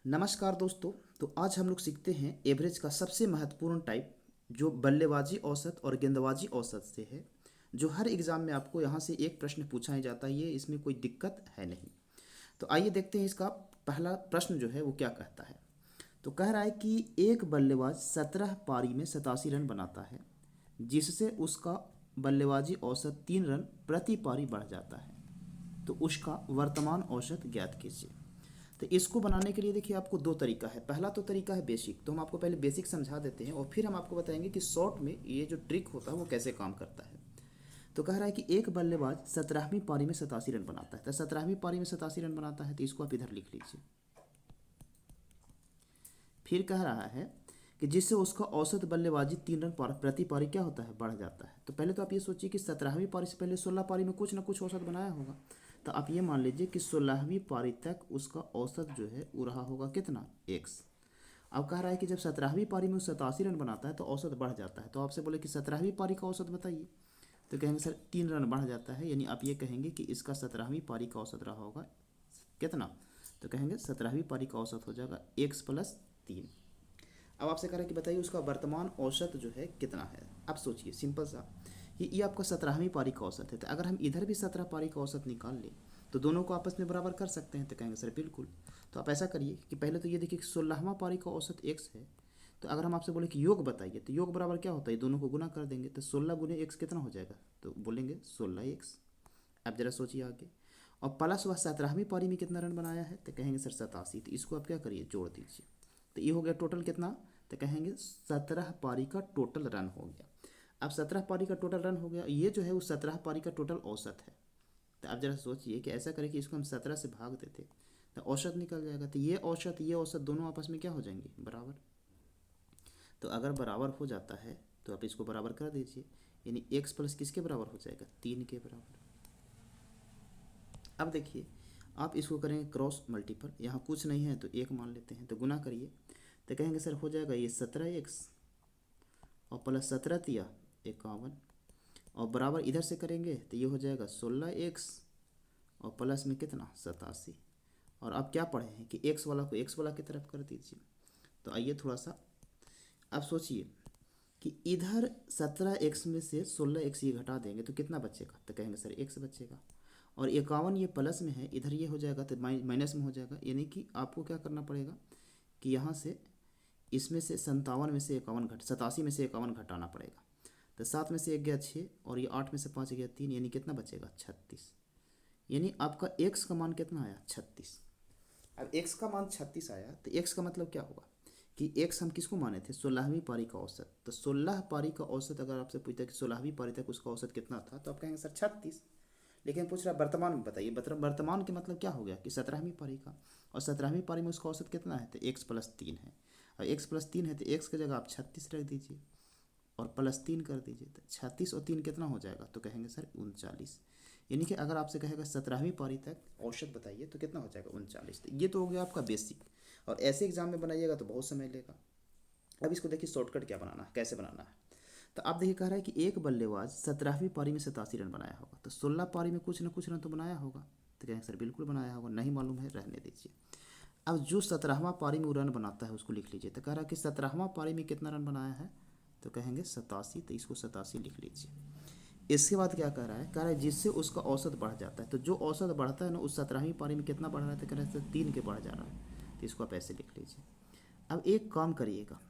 नमस्कार दोस्तों। तो आज हम लोग सीखते हैं एवरेज का सबसे महत्वपूर्ण टाइप, जो बल्लेबाजी औसत और गेंदबाजी औसत से है, जो हर एग्ज़ाम में आपको यहाँ से एक प्रश्न पूछा ही जाता है। ये इसमें कोई दिक्कत है नहीं। तो आइए देखते हैं इसका पहला प्रश्न जो है वो क्या कहता है। तो कह रहा है कि एक बल्लेबाज 17 पारी में 87 रन बनाता है, जिससे उसका बल्लेबाजी औसत 3 रन प्रति पारी बढ़ जाता है। तो उसका वर्तमान औसत ज्ञात कीजिए। तो इसको बनाने के लिए देखिए आपको दो तरीका है। पहला तो तरीका है बेसिक, तो हम आपको पहले बेसिक समझा देते हैं और फिर हम आपको बताएंगे कि शॉर्ट में ये जो ट्रिक होता है वो कैसे काम करता है। तो कह रहा है कि एक बल्लेबाज 17वीं पारी में 87 रन बनाता है। तो 17वीं पारी में 87 रन बनाता है, तो इसको आप इधर लिख लीजिए। फिर कह रहा है कि जिससे उसका औसत बल्लेबाजी 3 रन प्रति पारी क्या होता है, बढ़ जाता है। तो पहले तो आप ये सोचिए कि 17वीं पारी से पहले 16 पारी में कुछ ना कुछ औसत बनाया होगा। तो आप ये मान लीजिए कि 16वीं पारी तक उसका औसत जो है वो रहा होगा कितना, एक्स। अब कह रहा है कि जब 17वीं पारी में वो 87 रन बनाता है तो औसत बढ़ जाता है। तो आपसे बोले कि 17वीं पारी का औसत बताइए, तो कहेंगे सर 3 रन बढ़ जाता है, यानी आप ये कहेंगे कि इसका 17वीं पारी का औसत रहा होगा कितना। तो कहेंगे 17वीं पारी का औसत हो जाएगा एक्स प्लस 3। अब आपसे कह रहा है कि बताइए उसका वर्तमान औसत जो है कितना है। अब सोचिए सिंपल सा, ये आपका 17वीं पारी का औसत है। तो अगर हम इधर भी 17 पारी का औसत निकाल लें तो दोनों को आपस में बराबर कर सकते हैं। तो कहेंगे सर बिल्कुल। तो आप ऐसा करिए कि पहले तो ये देखिए कि 16वां पारी का औसत एक्स है। तो अगर हम आपसे बोले कि योग बताइए, तो योग बराबर क्या होता है, दोनों को गुना कर देंगे। तो 16 गुने एक्स कितना हो जाएगा, तो बोलेंगे 16 एक्स। अब जरा सोचिए आगे। और प्लस वह 17वीं पारी में कितना रन बनाया है, तो कहेंगे सर 87। तो इसको आप क्या करिए, जोड़ दीजिए। तो ये हो गया टोटल कितना, तो कहेंगे 17 पारी का टोटल रन हो गया। अब 17 पारी का टोटल रन हो गया, ये जो है वो 17 पारी का टोटल औसत है। तो आप जरा सोचिए कि ऐसा करें कि इसको हम 17 से भाग देते तो औसत निकल जाएगा। तो ये औसत दोनों आपस में क्या हो जाएंगे, बराबर। तो अगर बराबर हो जाता है तो आप इसको बराबर कर दीजिए, यानी एक्स प्लस किसके बराबर हो जाएगा, 3 के बराबर। अब देखिए आप इसको करेंगे क्रॉस मल्टीपल, यहाँ कुछ नहीं है तो एक मान लेते हैं, तो गुना करिए। तो कहेंगे सर हो जाएगा ये 17 एक्स और प्लस 17 तिया 51, और बराबर इधर से करेंगे तो ये हो जाएगा 16 एक्स और प्लस में कितना 87। और अब क्या पढ़े हैं कि एक्स वाला को एक्स वाला की तरफ कर दीजिए। तो आइए थोड़ा सा अब सोचिए कि इधर 17 एक्स में से 16 एक्स ये घटा देंगे तो कितना बचेगा, तो कहेंगे सर एक्स बचेगा। और 51 ये प्लस में है, इधर ये हो जाएगा तो माइनस में हो जाएगा। यानी कि आपको क्या करना पड़ेगा कि यहाँ से इसमें से 57 में से 51 घट 87 में से 51 घटाना पड़ेगा। तो 7 में से 1 गया 6 और ये 8 में से 5 गया 3, यानी कितना बचेगा 36। यानी आपका एक्स का मान कितना आया 36। अब एक्स का मान 36 आया तो एक्स का मतलब क्या हुआ कि एक्स हम किसको माने थे, 16वीं पारी का औसत। तो 16 पारी का औसत अगर आपसे पूछता है कि 16वीं पारी तक उसका औसत कितना था, तो आप कहेंगे सर 36। लेकिन पूछ रहा है वर्तमान में बताइए, वर्तमान के मतलब क्या हो गया कि 17वीं पारी का। और 17वीं पारी में उसका औसत कितना है, तो एक्स प्लस 3 है। और एक्स प्लस 3 है तो एक्स की जगह आप 36 रख दीजिए और प्लस 3 कर दीजिए। तो 36 और 3 कितना हो जाएगा, तो कहेंगे सर 39। यानी कि अगर आपसे कहेगा 17वीं पारी तक औसत बताइए तो कितना हो जाएगा 39। तो ये तो हो गया आपका बेसिक, और ऐसे एग्जाम में बनाइएगा तो बहुत समय लेगा। अब इसको देखिए शॉर्टकट क्या बनाना है, कैसे बनाना है। तो आप देखिए कह रहा है कि एक बल्लेबाज 17वीं पारी में 87 रन बनाया होगा, तो 16 पारी में कुछ ना कुछ रन तो बनाया होगा। तो कहेंगे सर बिल्कुल बनाया होगा, नहीं मालूम है रहने दीजिए। अब जो 17वां पारी में वो रन बनाता है उसको लिख लीजिए। तो कह रहा है कि 17वां पारी में कितना रन बनाया है, तो कहेंगे 87। तो इसको 87 लिख लीजिए। इसके बाद क्या कह रहा है जिससे उसका औसत बढ़ जाता है। तो जो औसत बढ़ता है ना, उस 17वीं पारी में कितना बढ़ रहा है, तो कह रहा है 3 के बढ़ जा रहा है। तो इसको आप ऐसे लिख लीजिए। अब एक काम करिएगा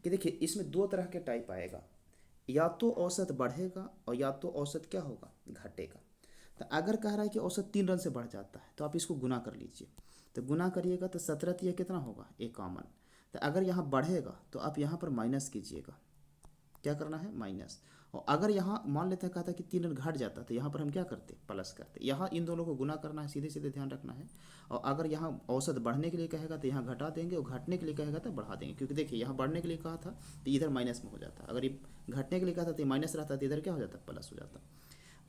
कि देखिए इसमें दो तरह के टाइप आएगा, या तो औसत बढ़ेगा और या तो औसत क्या होगा, घटेगा। तो अगर कह रहा है कि औसत 3 रन से बढ़ जाता है तो आप इसको गुना कर लीजिए। तो गुना करिएगा तो 17 ये कितना होगा 51। तो अगर यहाँ बढ़ेगा तो आप यहाँ पर माइनस कीजिएगा, क्या करना है माइनस। और अगर यहाँ मान लेते हैं कहता है कि 3 रन घट जाता तो यहाँ पर हम क्या करते, प्लस करते। यहाँ इन दोनों को गुना करना है, सीधे सीधे ध्यान रखना है। और अगर यहाँ औसत बढ़ने के लिए कहेगा तो यहाँ घटा देंगे, और घटने के लिए कहेगा तो बढ़ा देंगे। क्योंकि देखिए यहाँ बढ़ने के लिए कहा था तो इधर माइनस में हो जाता, अगर ये घटने के लिए कहा था तो माइनस रहता तो इधर क्या हो जाता, प्लस हो जाता।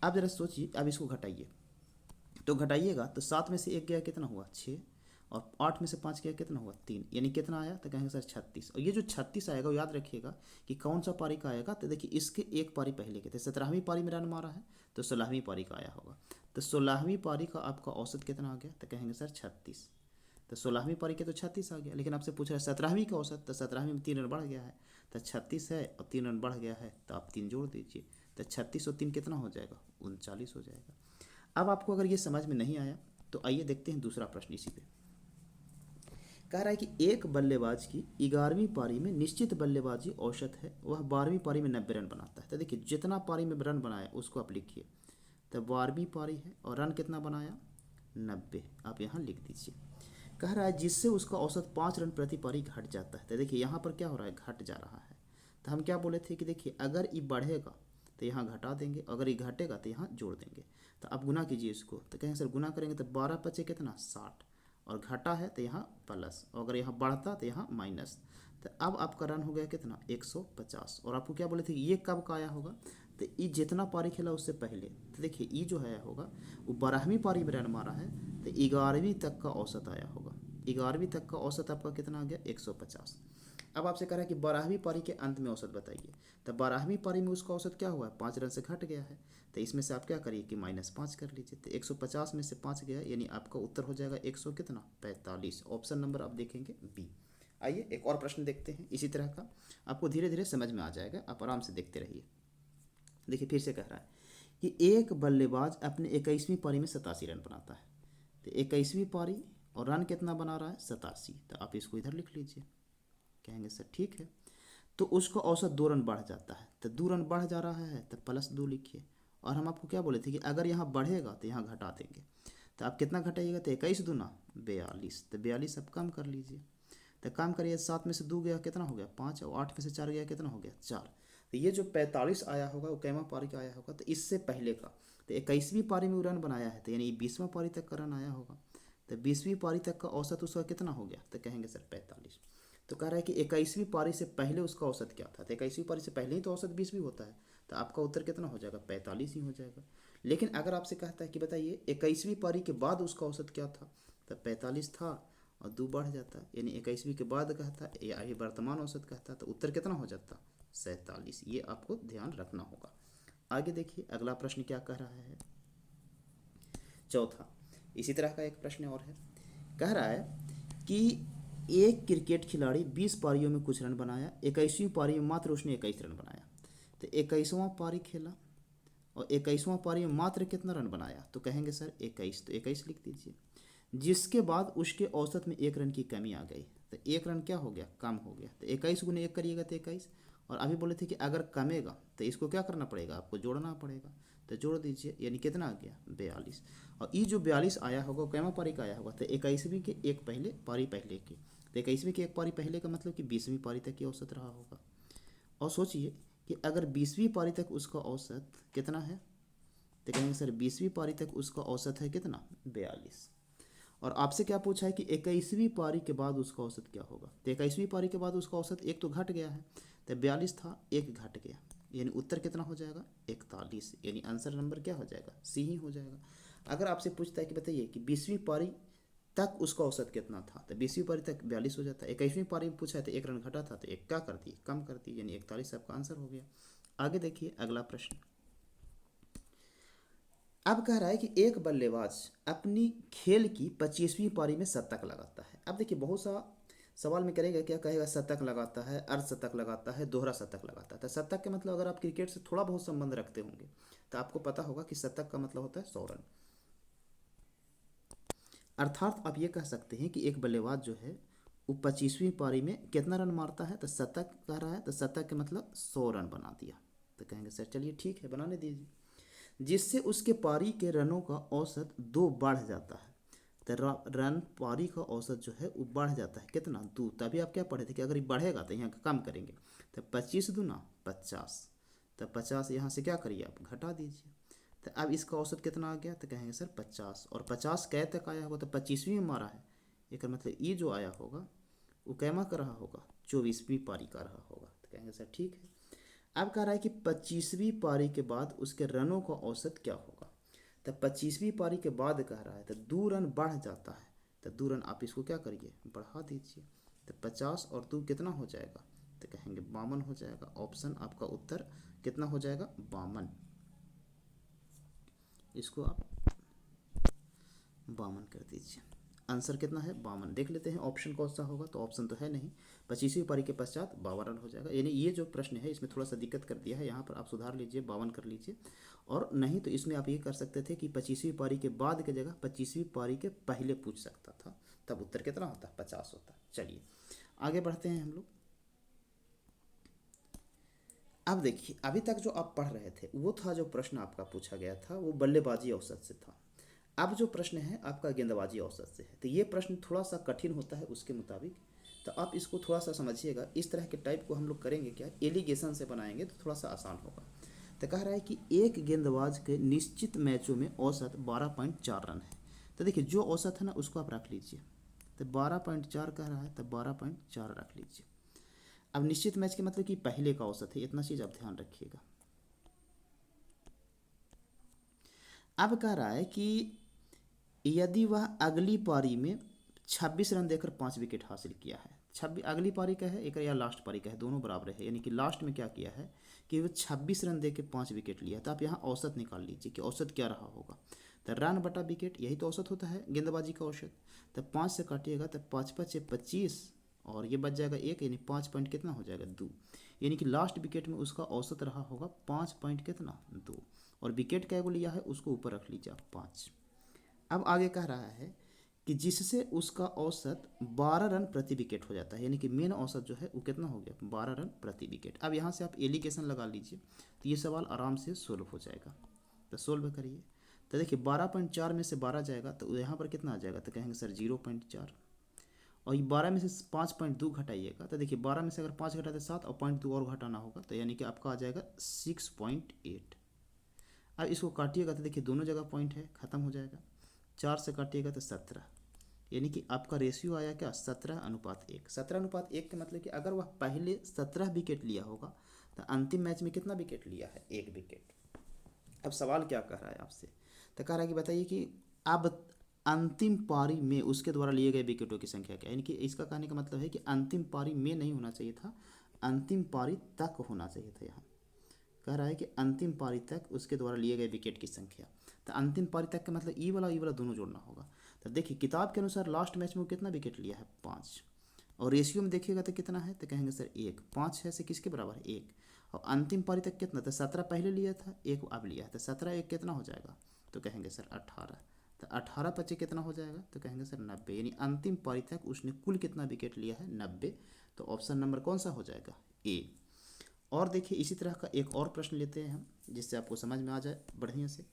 अब जरा सोचिए, अब इसको घटाइए। तो घटाइएगा तो 7 में से 1 गया कितना हुआ 6, और 8 में से 5 गया कितना हुआ 3, यानी कितना आया, तो कहेंगे सर 36। और ये जो 36 आएगा वो याद रखिएगा कि कौन सा पारी का आएगा। तो देखिए इसके एक पारी पहले के थे, 17वीं पारी में रन मारा है तो 16वीं पारी का आया होगा। तो 16वीं पारी का आपका औसत कितना आ गया, तो कहेंगे सर 36। तो 16वीं पारी के तो 36 आ गया, लेकिन आपसे पूछ रहा है 17वीं का औसत, तो 17वीं में 3 रन बढ़ गया है, तो 36 है और 3 रन बढ़ गया है, तो आप 3 जोड़ दीजिए, तो 36 और 3 कितना हो जाएगा, 39 हो जाएगा। अब आपको अगर ये समझ में नहीं आया तो आइए देखते हैं दूसरा प्रश्न इसी पे। कह रहा है कि एक बल्लेबाज की 11वीं पारी में निश्चित बल्लेबाजी औसत है, वह 12वीं पारी में 90 रन बनाता है। तो देखिए जितना पारी में रन बनाया उसको आप लिखिए, तो 12वीं पारी है और रन कितना बनाया, 90, आप यहाँ लिख दीजिए। कह रहा है जिससे उसका औसत 5 रन प्रति पारी घट जाता है। तो देखिए यहाँ पर क्या हो रहा है, घट जा रहा है। तो हम क्या बोले थे कि देखिए अगर ये बढ़ेगा तो यहाँ घटा देंगे, अगर ये घटेगा तो यहाँ जोड़ देंगे। तो आप गुना कीजिए इसको, तो कहेंगे सर गुना करेंगे तो 12 पचे कितना 60, और घटा है तो यहाँ प्लस, और अगर यहाँ बढ़ता तो यहाँ माइनस। तो अब आपका रन हो गया कितना 150। और आपको क्या बोले थे ये कब का आया होगा, तो ये जितना पारी खेला उससे पहले। तो देखिए ये जो है होगा वो 12वीं पारी में रन मारा है, तो 11वीं तक का औसत आया होगा। 11वीं तक का औसत आपका कितना आ गया 150। अब आपसे कह रहा है कि 12वीं पारी के अंत में औसत बताइए। तो 12वीं पारी में उसका औसत क्या हुआ है, 5 रन से घट गया है, तो इसमें से आप क्या करिए कि -5 कर लीजिए। तो 150 में से 5 गया, यानी आपका उत्तर हो जाएगा 100 कितना 45। ऑप्शन नंबर आप देखेंगे बी। आइए एक और प्रश्न देखते हैं इसी तरह का, आपको धीरे धीरे समझ में आ जाएगा, आप आराम से देखते रहिए। देखिए फिर से कह रहा है कि एक बल्लेबाज अपने 21वीं पारी में 87 रन बनाता है। तो 21वीं पारी और रन कितना बना रहा है 87, तो आप इसको इधर लिख लीजिए। कहेंगे सर ठीक है, तो उसका औसत 2 रन बढ़ जाता है, तो 2 रन बढ़ जा रहा है तो +2 लिखिए। और हम आपको क्या बोले थे कि अगर यहाँ बढ़ेगा तो यहाँ घटा देंगे, तो आप कितना घटाइएगा, तो 21 दूना 42, तो 42 आप कम कर लीजिए। तो कम करिए, 7 में से 2 गया कितना हो गया 5, और 8 में से 4 गया कितना हो गया 4। तो ये जो 45 आया होगा वो कैमा पारी का आया होगा, तो इससे पहले का। तो 21वीं पारी में वो रन बनाया है, तो यानी 20वां पारी तक का रन आया होगा। तो 20वीं पारी तक का औसत उसका कितना हो गया, तो कहेंगे सर 45। तो कह रहा है कि 21वीं पारी से पहले उसका औसत क्या था, तो 21वीं पारी से पहले ही तो औसत 20 भी होता है, तो आपका उत्तर कितना हो जाएगा 45 ही हो जाएगा। लेकिन अगर आपसे कहता है कि बताइए 21वीं पारी के बाद उसका औसत क्या था, तो 45 था और 2 बढ़ जाता, यानी 21वीं के बाद कहता या ये वर्तमान औसत कहता, तो उत्तर कितना हो जाता 47। ये आपको ध्यान रखना होगा। आगे देखिए अगला प्रश्न क्या कह रहा है, चौथा इसी तरह का एक प्रश्न और है। कह रहा है कि एक क्रिकेट खिलाड़ी 20 पारियों में कुछ रन बनाया, 21वीं पारी में मात्र उसने 21 रन बनाया। तो 21वां पारी खेला और 21वां पारी में मात्र कितना रन बनाया, तो कहेंगे सर 21, तो 21 लिख दीजिए। जिसके बाद उसके औसत में 1 रन की कमी आ गई, तो 1 रन क्या हो गया कम हो गया, तो 21 गुने 1 करिएगा तो 21। और अभी बोले थे कि अगर कमेगा तो इसको क्या करना पड़ेगा, आपको जोड़ना पड़ेगा, तो जोड़ दीजिए, यानी कितना आ गया 42। और ये जो 42 आया होगा वो कैमा पारी का आया होगा, तो 21वीं के एक पहले पारी पहले की, तो 21वीं की एक पारी पहले का मतलब कि 20वीं पारी तक की औसत रहा होगा। और सोचिए कि अगर 20वीं पारी तक उसका औसत कितना है, तो कहेंगे सर 20वीं पारी तक उसका औसत है कितना 42। और आपसे क्या पूछा है कि 21वीं पारी के बाद उसका औसत क्या होगा, तो 21वीं पारी के बाद उसका औसत एक तो घट गया है, तो 42 था एक घट गया, यानी उत्तर कितना हो जाएगा 41, यानी आंसर नंबर क्या हो जाएगा सी ही हो जाएगा। अगर आपसे पूछता है कि बताइए कि 20वीं पारी तक उसका औसत कितना था, तो 20वीं पारी तक 42 हो जाता है। 21वीं पारी में पूछा है तो 1 रन घटा था, तो एक क्या कर दिए कम कर दिए, यानी 41 आपका आंसर हो गया। आगे देखिए अगला प्रश्न। अब कह रहा है कि एक बल्लेबाज अपनी खेल की 25वीं पारी में शतक लगाता है। अब देखिए बहुत सा सवाल में करेगा क्या कहेगा, शतक लगाता है, अर्धशतक लगाता है, दोहरा शतक लगाता है। तो शतक के मतलब अगर आप क्रिकेट से थोड़ा बहुत संबंध रखते होंगे तो आपको पता होगा कि शतक का मतलब होता है 100 रन। अर्थात आप ये कह सकते हैं कि एक बल्लेबाज जो है वो 25वीं पारी में कितना रन मारता है, तो शतक कह रहा है, तो शतक के मतलब 100 रन बना दिया। तो कहेंगे सर चलिए ठीक है बनाने दीजिए। जिससे उसके पारी के रनों का औसत 2 बढ़ जाता है, तो रन पारी का औसत जो है वो बढ़ जाता है कितना 2। तभी आप क्या पढ़े थे कि अगर ये बढ़ेगा तो यहाँ कम करेंगे, तो 25 दूना 50, तो 50 यहाँ से क्या करिए आप घटा दीजिए। तो अब इसका औसत कितना आ गया, तो कहेंगे सर 50। और 50 कै तक आया होगा, तो 25वीं में मारा है, एक मतलब ये जो आया होगा वो कैमा का रहा होगा 24वीं पारी का रहा होगा, तो कहेंगे सर ठीक है। अब कह रहा है कि 25वीं पारी के बाद उसके रनों का औसत क्या होगा, तो 25वीं पारी के बाद कह रहा है तो 2 रन बढ़ जाता है, तो 2 रन आप इसको क्या करिए बढ़ा दीजिए। तो 50 और 2 कितना हो जाएगा, तो कहेंगे 52 हो जाएगा। ऑप्शन आपका उत्तर कितना हो जाएगा 52, इसको आप 52 कर दीजिए। आंसर कितना है 52। देख लेते हैं ऑप्शन कौन सा होगा, तो ऑप्शन तो है नहीं। 25वीं पारी के पश्चात 52 रन हो जाएगा। यानी ये जो प्रश्न है इसमें थोड़ा सा दिक्कत कर दिया है, यहाँ पर आप सुधार लीजिए, 52 कर लीजिए। और नहीं तो इसमें आप ये कर सकते थे कि 25वीं पारी के बाद की जगह 25वीं पारी के पहले पूछ सकता था, तब उत्तर कितना होता, 50 होता। चलिए आगे बढ़ते हैं हम लोग। अब देखिए अभी तक जो आप पढ़ रहे थे वो था, जो प्रश्न आपका पूछा गया था वो बल्लेबाजी औसत से था। अब जो प्रश्न है आपका गेंदबाजी औसत से है। तो ये प्रश्न थोड़ा सा कठिन होता है उसके मुताबिक, तो आप इसको थोड़ा सा समझिएगा। इस तरह के टाइप को हम लोग करेंगे क्या, एलिगेशन से बनाएंगे तो थोड़ा सा आसान होगा। तो कह रहा है कि एक गेंदबाज के निश्चित मैचों में औसत 12.4 रन है। तो देखिए जो औसत है ना उसको आप रख लीजिए, तो 12.4 कह रहा है तो 12.4 रख लीजिए। अब निश्चित मैच के मतलब कि पहले का औसत है, इतना चीज़ आप ध्यान रखिएगा। अब कह रहा है कि यदि वह अगली पारी में 26 रन देकर 5 विकेट हासिल किया है, 26 अगली पारी का है एक या लास्ट पारी का है, दोनों बराबर है। यानी कि लास्ट में क्या किया है कि वो 26 रन देकर 5 विकेट लिया, तो आप यहाँ औसत निकाल लीजिए कि औसत क्या रहा होगा। तो रन बटा विकेट, यही तो औसत होता है गेंदबाजी का औसत। तो 5 से काटिएगा तो 5×5 = 25 और ये बच जाएगा 1, यानी 5 पॉइंट कितना हो जाएगा 2। यानी कि लास्ट विकेट में उसका औसत रहा होगा 5 पॉइंट कितना 2। और विकेट क्या को लिया है उसको ऊपर रख लीजिए आप 5। अब आगे कह रहा है कि जिससे उसका औसत 12 रन प्रति विकेट हो जाता है। यानी कि मेन औसत जो है वो कितना हो गया 12 रन प्रति विकेट। अब यहाँ से आप एलिगेशन लगा लीजिए तो ये सवाल आराम से सोल्व हो जाएगा। तो सोल्व करिए, तो देखिए 12.4 में से 12 जाएगा तो यहाँ पर कितना आ जाएगा, तो कहेंगे सर 0.4। और ये 12 में से 5.2 घटाइएगा, तो देखिए 12 में से अगर 5 घटाते 7 और 0.2 और घटाना होगा, तो यानी कि आपका आ जाएगा 6.8। अब इसको काटिएगा तो देखिए दोनों जगह पॉइंट है, ख़त्म हो जाएगा। 4 से काटिएगा तो 17, यानी कि आपका रेशियो आया क्या 17:1। 17:1 का मतलब कि अगर वह पहले 17 विकेट लिया होगा तो अंतिम मैच में कितना विकेट लिया है 1 विकेट। अब सवाल क्या कह रहा है आपसे, तो कह रहा है कि बताइए कि अब अंतिम पारी में उसके द्वारा लिए गए विकेटों की संख्या क्या है। यानी कि इसका कहने का मतलब है कि अंतिम पारी में नहीं होना चाहिए था, अंतिम पारी तक होना चाहिए था। यहाँ कह रहा है कि अंतिम पारी तक उसके द्वारा लिए गए विकेट की संख्या। तो अंतिम पारी तक का मतलब ई वाला दोनों जोड़ना होगा। तो देखिए किताब के अनुसार लास्ट मैच में वो कितना विकेट लिया है 5, और रेशियो में देखिएगा तो कितना है, तो कहेंगे सर 1। 5 है से किसके बराबर है 1। और अंतिम पारी तक कितना, तो 17 पहले लिया था 1 अब लिया है, तो 17 1 कितना हो जाएगा, तो कहेंगे सर 18। तो 18×5 कितना हो जाएगा, तो कहेंगे सर 90। यानी अंतिम पारी तक उसने कुल कितना विकेट लिया है 90। तो ऑप्शन नंबर कौन सा हो जाएगा ए। और देखिए इसी तरह का एक और प्रश्न लेते हैं हम, जिससे आपको समझ में आ जाए बढ़िया से।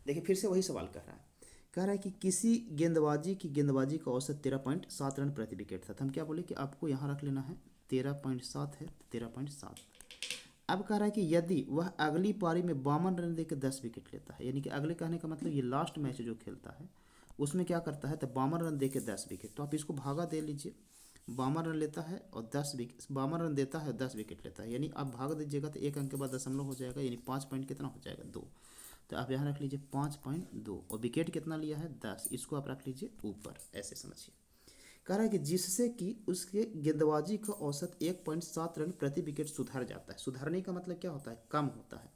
देखिए फिर से वही सवाल कह रहा है कि किसी गेंदबाजी का औसत 13.7 रन प्रति विकेट था। तो हम क्या बोले कि आपको यहाँ रख लेना है 13.7 है 13.7। अब कह रहा है कि यदि वह अगली पारी में 52 रन देकर 10 विकेट लेता है, यानी कि अगले कहने का मतलब ये लास्ट मैच जो खेलता है उसमें क्या करता है, तो 52 रन देकर 10 विकेट। तो आप इसको भागा दे लीजिए, 52 रन लेता है और 10 विकेट, 52 रन देता है 10 विकेट लेता है, यानी आप भाग दीजिएगा तो एक अंक के बाद दशमलव हो जाएगा, यानी 5 पॉइंट कितना हो जाएगा 2। तो आप यहाँ रख लीजिए 5.2 और विकेट कितना लिया है 10, इसको आप रख लीजिए ऊपर, ऐसे समझिए। कह रहा है कि जिससे कि उसके गेंदबाजी का औसत 1.7 रन प्रति विकेट सुधर जाता है। सुधरने का मतलब क्या होता है, कम होता है।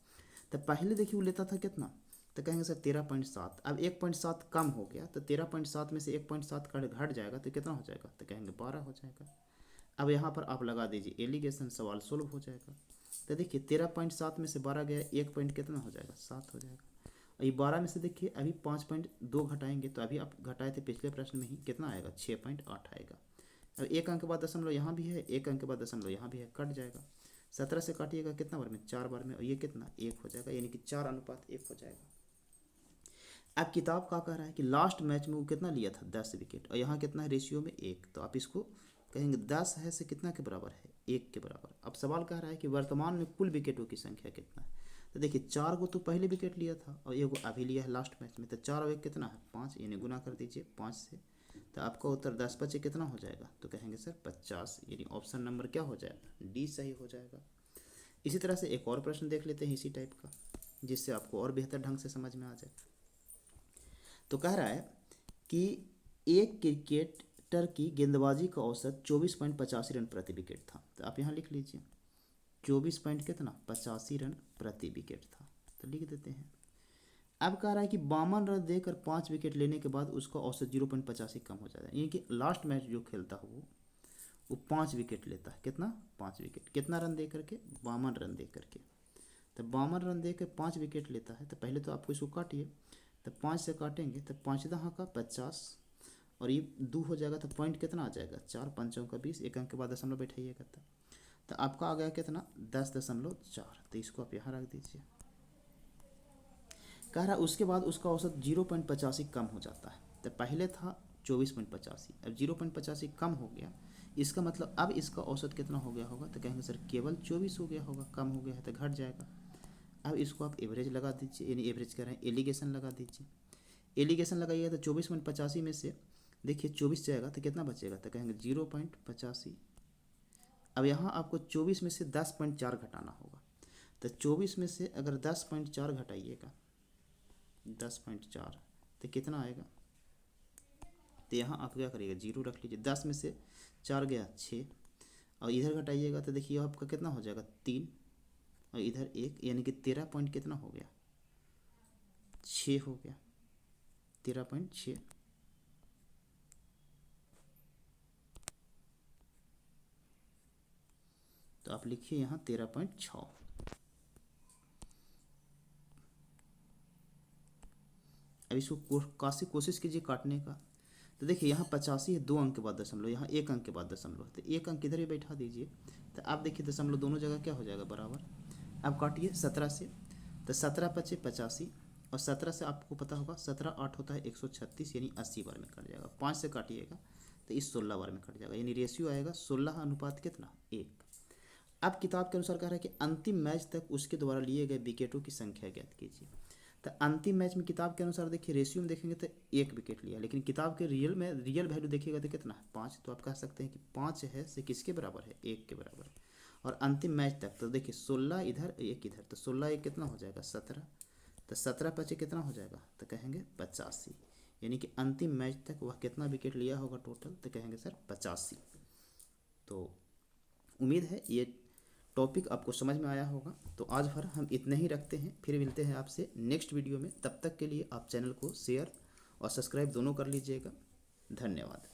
तो पहले देखिए वो लेता था कितना, तो कहेंगे सर 13.7। अब 1.7 कम हो गया, तो 13.7 में से 1.7 घट जाएगा तो कितना हो जाएगा, तो कहेंगे 12 हो जाएगा। अब यहाँ पर आप लगा दीजिए एलिगेशन, सवाल सोल्व हो जाएगा। तो देखिए 13.7 में से 12 गया, 1 पॉइंट कितना हो जाएगा 7 हो जाएगा। और ये 12 में से देखिए अभी 5.2 घटाएंगे, तो अभी आप घटाए थे पिछले प्रश्न में ही, कितना आएगा 6.8 आएगा। अब एक अंक के बाद दशमलव यहाँ भी है, एक अंक के बाद दशमलव यहाँ भी है, कट जाएगा। 17 से काटिएगा कितना बार में 4 बार में, और ये कितना 1 हो जाएगा, यानी कि 4:1 हो जाएगा। अब किताब का कह रहा है कि लास्ट मैच में वो कितना लिया था 10 विकेट, और यहाँ कितना है रेशियो में 1। तो आप इसको कहेंगे 10 है से कितना के बराबर है 1 के बराबर। अब सवाल कह रहा है कि वर्तमान में कुल विकेटों की संख्या कितना है। तो देखिए 4 को तो पहले विकेट लिया था और 1 को अभी लिया है लास्ट मैच में, तो 4 और 1 कितना है 5, यानी गुना कर दीजिए 5 से। तो आपका उत्तर 10×5 कितना हो जाएगा, तो कहेंगे सर 50, यानी ऑप्शन नंबर क्या हो जाएगा डी सही हो जाएगा। इसी तरह से एक और प्रश्न देख लेते हैं इसी टाइप का, जिससे आपको और बेहतर ढंग से समझ में आ जाए। तो कह रहा है कि एक क्रिकेटर की गेंदबाजी का औसत 24.85 रन प्रति विकेट था। तो आप यहाँ लिख लीजिए 24 पॉइंट कितना 85 रन प्रति विकेट था, तो लिख देते हैं। अब कह रहा है कि 52 रन देकर 5 विकेट लेने के बाद उसका औसत 0.85 कम हो जाता है, यानी कि लास्ट मैच जो खेलता है वो 5 विकेट लेता है। कितना? 5 विकेट। कितना रन दे करके? 52 रन दे करके। तो 52 रन दे कर 5 विकेट लेता है। तो पहले तो आपको इसको काटिए, तो 5 से काटेंगे तो 5 दहा का 50 और ये 2 हो जाएगा, तो पॉइंट कितना आ जाएगा? 4 पंचों का 20, एक अंक के बाद दशमलव बैठाइएगा तो आपका आ गया कितना? 10.4। तो इसको आप यहाँ रख दीजिए। कह रहा उसके बाद उसका औसत 0.85 कम हो जाता है। तो पहले था 24.85, अब 0.85 कम हो गया। इसका मतलब अब इसका औसत कितना हो गया होगा? तो कहेंगे सर केवल 24 हो गया होगा, कम हो गया है तो घट जाएगा। अब इसको आप एवरेज लगा दीजिए, यानी एवरेज कह रहे हैं एलिगेशन लगा दीजिए। एलिगेशन लगाइएगा तो 24.85 में से देखिए 24 जाएगा तो कितना बचेगा? तो कहेंगे 0.85। अब यहाँ आपको 24 में से 10.4 घटाना होगा। तो 24 में से अगर 10.4 घटाइएगा, 10.4 तो कितना आएगा? तो यहाँ आप क्या करिएगा? 0 रख लीजिए। 10 में से 4 गया 6 और इधर घटाइएगा तो देखिए आपका कितना हो जाएगा? 3 और इधर 1, यानी कि 13 पॉइंट कितना हो गया? 6 हो गया, 13.6। तो आप लिखिए यहाँ 13.6। अब इसको काशी कोशिश कीजिए काटने का। तो देखिए यहाँ 85 है, 2 अंक के बाद दशमलव, यहाँ 1 अंक के बाद दशमलव, तो 1 अंक इधर ही बैठा दीजिए। तो आप देखिए दशमलव दोनों जगह क्या हो जाएगा? बराबर। अब काटिए 17 से, तो 17 पचे 85 और 17 से आपको पता होगा 17 8 होता है 136, यानी 80 बार में कट जाएगा। 5 से काटिएगा तो इस 16 बार में कट जाएगा, यानी रेशियो आएगा 16 अनुपात कितना? 1। अब किताब के अनुसार कह रहा है कि अंतिम मैच तक उसके द्वारा लिए गए विकेटों की संख्या ज्ञात कीजिए। तो अंतिम मैच में किताब के अनुसार देखिए रेशियो में देखेंगे तो 1 विकेट लिया, लेकिन किताब के रियल वैल्यू देखिएगा तो कितना है? 5। तो आप कह सकते हैं कि 5 है से किसके बराबर है? 1 के बराबर। और अंतिम मैच तक तो देखिए 16 इधर 1 इधर, तो 16 1 कितना हो जाएगा? 17। तो 17 पचे कितना हो जाएगा? तो कहेंगे 85, यानी कि अंतिम मैच तक वह कितना विकेट लिया होगा टोटल? तो कहेंगे सर 85। तो उम्मीद है ये टॉपिक आपको समझ में आया होगा। तो आज भर हम इतने ही रखते हैं, फिर मिलते हैं आपसे नेक्स्ट वीडियो में। तब तक के लिए आप चैनल को शेयर और सब्सक्राइब दोनों कर लीजिएगा। धन्यवाद।